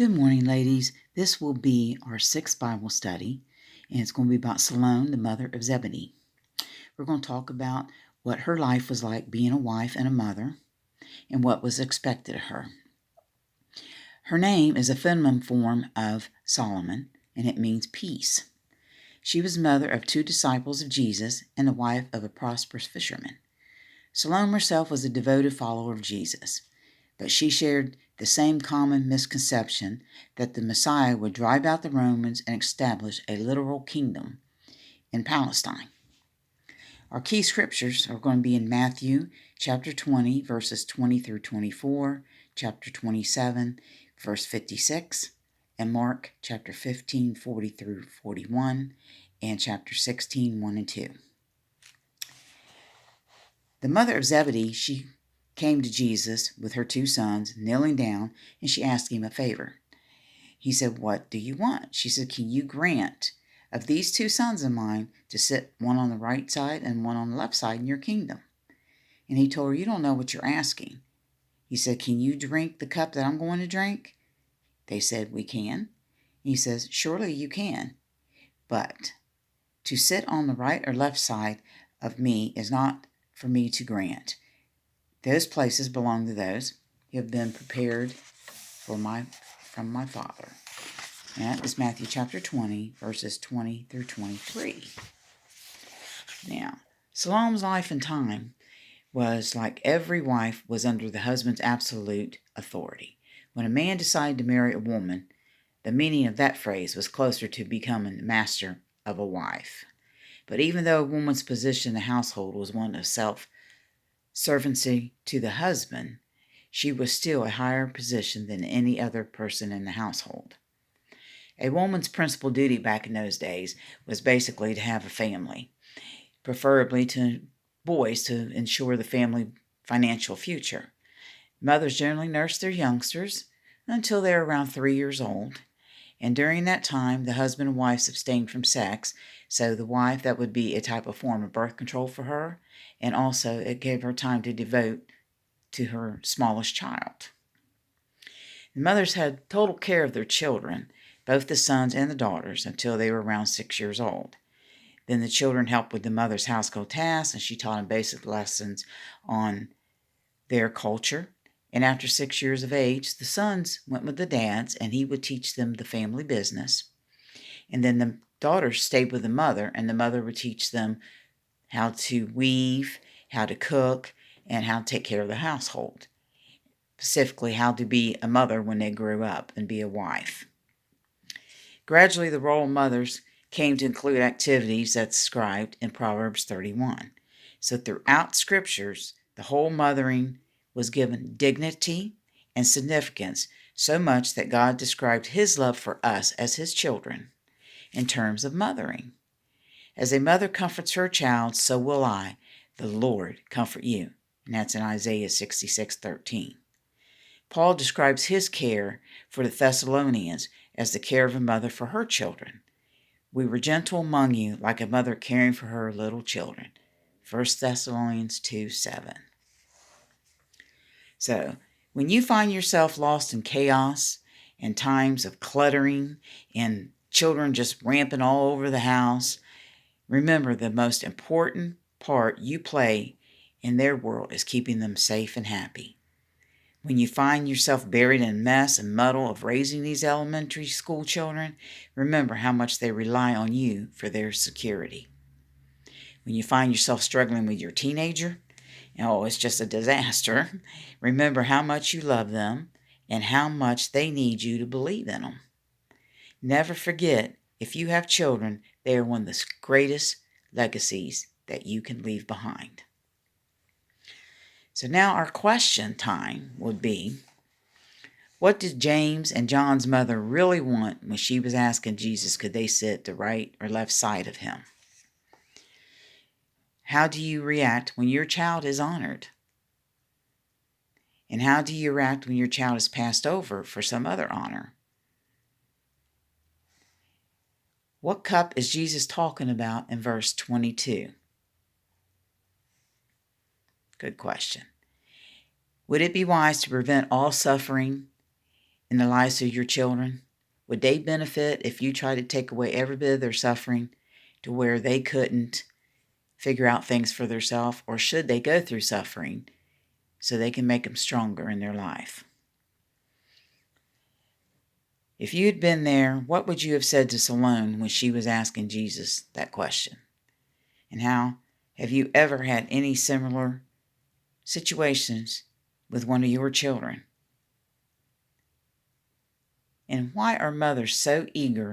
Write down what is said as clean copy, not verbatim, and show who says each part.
Speaker 1: Good morning, ladies. This will be our sixth Bible study, and it's going to be about Salome, the mother of Zebedees. We're going to talk about what her life was like being a wife and a mother, and what was expected of her. Her name is a feminine form of Solomon, and it means peace. She was mother of 2 disciples of Jesus and the wife of a prosperous fisherman. Salome herself was a devoted follower of Jesus, but she shared the same common misconception that the Messiah would drive out the Romans and establish a literal kingdom in Palestine. Our key scriptures are going to be in Matthew chapter 20, verses 20 through 24, chapter 27, verse 56, and Mark chapter 15, 40 through 41, and chapter 16, 1 and 2. The mother of Zebedee, she came to Jesus with her 2 sons, kneeling down, and she asked him a favor. He said, "What do you want?" She said, "Can you grant of these 2 sons of mine to sit one on the right side and one on the left side in your kingdom?" And he told her, "You don't know what you're asking." He said, "Can you drink the cup that I'm going to drink?" They said, "We can." He says, "Surely you can. But to sit on the right or left side of me is not for me to grant. Those places belong to those who have been prepared from my Father." And that is Matthew chapter 20, verses 20 through 23. Now, Salome's life and time was like every wife was under the husband's absolute authority. When a man decided to marry a woman, the meaning of that phrase was closer to becoming the master of a wife. But even though a woman's position in the household was one of self-servancy to the husband, she was still a higher position than any other person in the household. A woman's principal duty back in those days was basically to have a family, preferably to boys to ensure the family financial future. Mothers generally nursed their youngsters until they were around 3 years old, and during that time the husband and wife abstained from sex, so the wife, that would be a type of form of birth control for her, and also it gave her time to devote to her smallest child. The mothers had total care of their children, both the sons and the daughters, until they were around 6 years old. Then the children helped with the mother's household tasks, and she taught them basic lessons on their culture. And after 6 years of age, the sons went with the dads, and he would teach them the family business. And then the daughters stayed with the mother, and the mother would teach them how to weave, how to cook, and how to take care of the household. Specifically, how to be a mother when they grew up and be a wife. Gradually, the role of mothers came to include activities that's described in Proverbs 31. So throughout scriptures, the whole mothering was given dignity and significance, so much that God described his love for us as his children in terms of mothering. As a mother comforts her child, so will I, the Lord, comfort you. And that's in Isaiah 66:13. Paul describes his care for the Thessalonians as the care of a mother for her children. "We were gentle among you, like a mother caring for her little children." 1 Thessalonians 2:7. So, when you find yourself lost in chaos and times of cluttering and children just rampant all over the house, remember the most important part you play in their world is keeping them safe and happy. When you find yourself buried in mess and muddle of raising these elementary school children, remember how much they rely on you for their security. When you find yourself struggling with your teenager, it's just a disaster, remember how much you love them and how much they need you to believe in them. Never forget, if you have children, they are one of the greatest legacies that you can leave behind. So now our question time would be, what did James and John's mother really want when she was asking Jesus could they sit the right or left side of him? How do you react when your child is honored? And how do you react when your child is passed over for some other honor? What cup is Jesus talking about in verse 22? Good question. Would it be wise to prevent all suffering in the lives of your children? Would they benefit if you tried to take away every bit of their suffering to where they couldn't figure out things for themselves? Or should they go through suffering so they can make them stronger in their life? If you had been there, what would you have said to Salome when she was asking Jesus that question? And how have you ever had any similar situations with one of your children? And why are mothers so eager